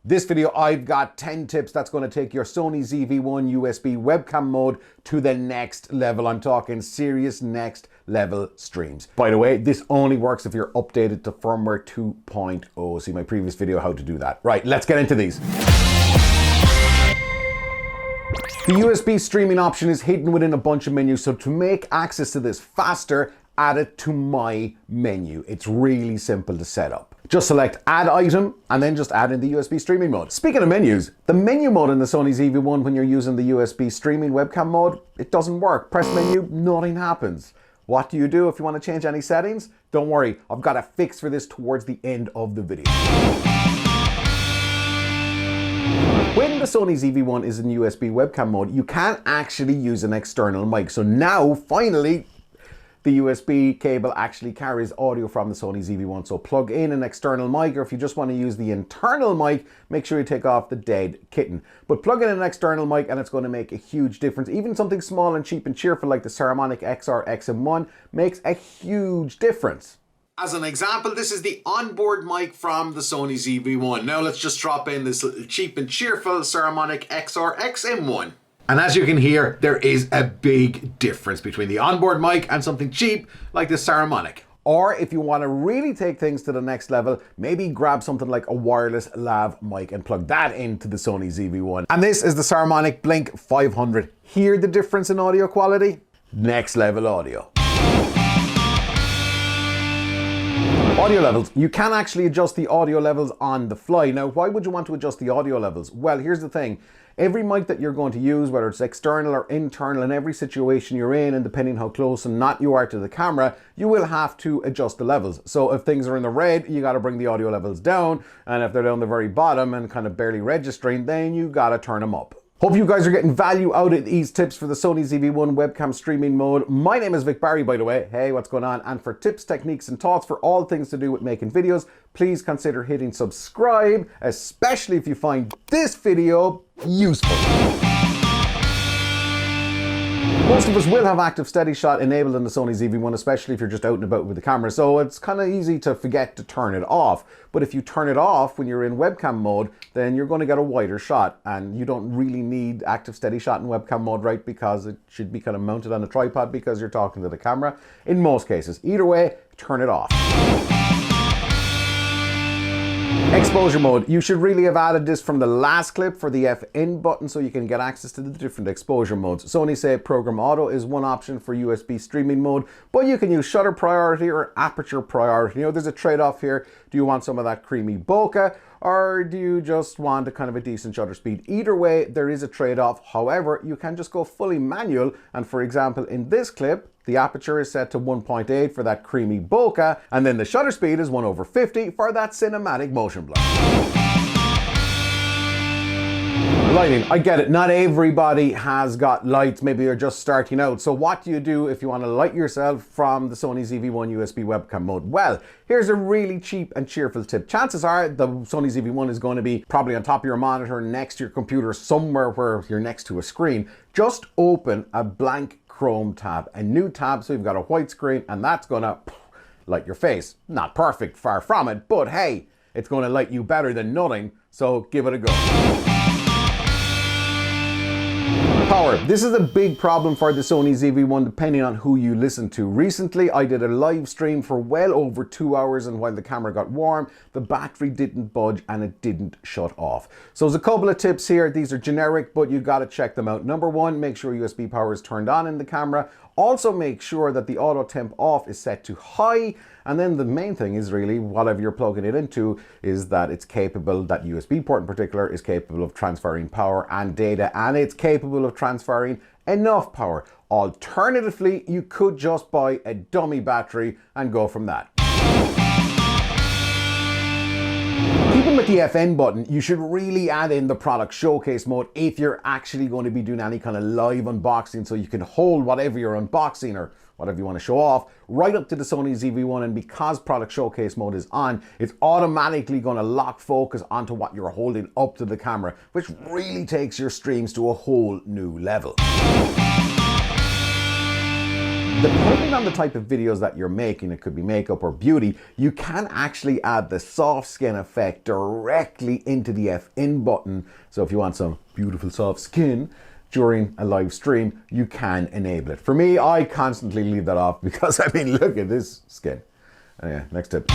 This video, I've got 10 tips that's going to take your Sony ZV-1 USB webcam mode to the next level. I'm talking serious next level streams. By the way, this only works if you're updated to firmware 2.0. See my previous video how to do that. Right, let's get into these. The USB streaming option is hidden within a bunch of menus, so to make access to this faster, add it to my menu. It's really simple to set up. Just select add item and then just add in the USB streaming mode. Speaking of menus, the menu mode in the Sony ZV-1 when you're using the USB streaming webcam mode, it doesn't work. Press menu, nothing happens. What do you do if you want to change any settings? Don't worry, I've got a fix for this towards the end of the video. When the Sony ZV-1 is in USB webcam mode, you can actually use an external mic. So now, finally, the USB cable actually carries audio from the Sony ZV-1. So plug in an external mic, or if you just want to use the internal mic, make sure you take off the dead kitten. But plug in an external mic and it's going to make a huge difference. Even something small and cheap and cheerful like the Saramonic XR-XM1 makes a huge difference. As an example, this is the onboard mic from the Sony ZV-1. Now let's just drop in this little cheap and cheerful Saramonic XR-XM1. And as you can hear, there is a big difference between the onboard mic and something cheap like the Saramonic. Or if you want to really take things to the next level, maybe grab something like a wireless lav mic and plug that into the Sony ZV-1. And this is the Saramonic Blink 500. Hear the difference in audio quality? Next level audio. Audio levels. You can actually adjust the audio levels on the fly. Now, why would you want to adjust the audio levels? Well, here's the thing. Every mic that you're going to use, whether it's external or internal, in every situation you're in, and depending how close and not you are to the camera, you will have to adjust the levels. So if things are in the red, you got to bring the audio levels down. And if they're down the very bottom and kind of barely registering, then you got to turn them up. Hope you guys are getting value out of these tips for the Sony ZV-1 webcam streaming mode. My name is Vic Barry, by the way. Hey, what's going on? And for tips, techniques, and thoughts for all things to do with making videos, please consider hitting subscribe, especially if you find this video useful. Most of us will have active steady shot enabled in the Sony ZV-1, especially if you're just out and about with the camera, so it's kind of easy to forget to turn it off. But if you turn it off when you're in webcam mode, then you're going to get a wider shot, and you don't really need active steady shot in webcam mode, right? Because it should be kind of mounted on a tripod because you're talking to the camera in most cases. Either way, turn it off. Exposure mode. You should really have added this from the last clip for the FN button so you can get access to the different exposure modes. Sony say Program Auto is one option for USB streaming mode, but you can use shutter priority or aperture priority. You know, there's a trade-off here. Do you want some of that creamy bokeh, or do you just want a kind of a decent shutter speed? Either way, there is a trade-off. However, you can just go fully manual, and for example, in this clip, the aperture is set to 1.8 for that creamy bokeh, and then the shutter speed is 1/50 for that cinematic motion blur. Lighting, I get it, not everybody has got lights, maybe you're just starting out. So what do you do if you want to light yourself from the Sony ZV-1 USB webcam mode? Well, here's a really cheap and cheerful tip. Chances are the Sony ZV-1 is going to be probably on top of your monitor, next to your computer, somewhere where you're next to a screen. Just open a blank Chrome tab, a new tab, so you've got a white screen, and that's gonna light your face. Not perfect, far from it, but hey, it's gonna light you better than nothing, so give it a go. Power. This is a big problem for the Sony ZV-1 depending on who you listen to. Recently, I did a live stream for well over 2 hours, and while the camera got warm, the battery didn't budge and it didn't shut off. So there's a couple of tips here. These are generic, but you got to check them out. Number one, make sure USB power is turned on in the camera. Also make sure that the auto temp off is set to high. And then the main thing is really whatever you're plugging it into is that it's capable, that USB port in particular is capable of transferring power and data, and it's capable of transferring enough power. Alternatively, you could just buy a dummy battery and go from that. Even with the FN button, you should really add in the product showcase mode if you're actually going to be doing any kind of live unboxing, so you can hold whatever you're unboxing or whatever you want to show off right up to the Sony ZV-1, and because product showcase mode is on, it's automatically going to lock focus onto what you're holding up to the camera, which really takes your streams to a whole new level. Depending on the type of videos that you're making, it could be makeup or beauty, you can actually add the soft skin effect directly into the F-in button. So if you want some beautiful soft skin during a live stream, you can enable it. For me, I constantly leave that off because, I mean, look at this skin. Yeah, next tip.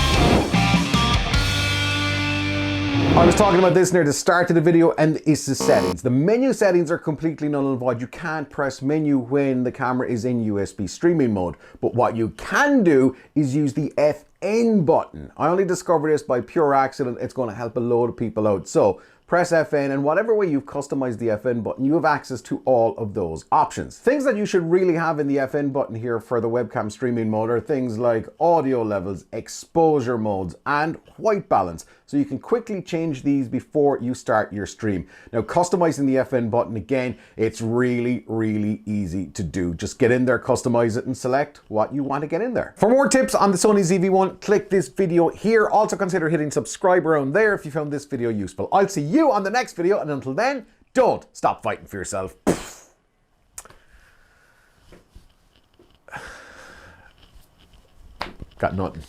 I was talking about this near the start of the video, and it's the settings. The menu settings are completely null and void. You can't press menu when the camera is in USB streaming mode. But what you can do is use the F-in button. I only discovered this by pure accident. It's going to help a load of people out. So press F-in, and whatever way you've customized the F-in button, you have access to all of those options. Things that you should really have in the F-in button here for the webcam streaming mode are things like audio levels, exposure modes, and white balance. So you can quickly change these before you start your stream. Now, customizing the F-in button, again, it's really, really easy to do. Just get in there, customize it, and select what you want to get in there. For more tips on the Sony ZV-1, click this video here. Also consider hitting subscribe around there if you found this video useful. I'll see you on the next video, and until then, don't stop fighting for yourself. Got nothing.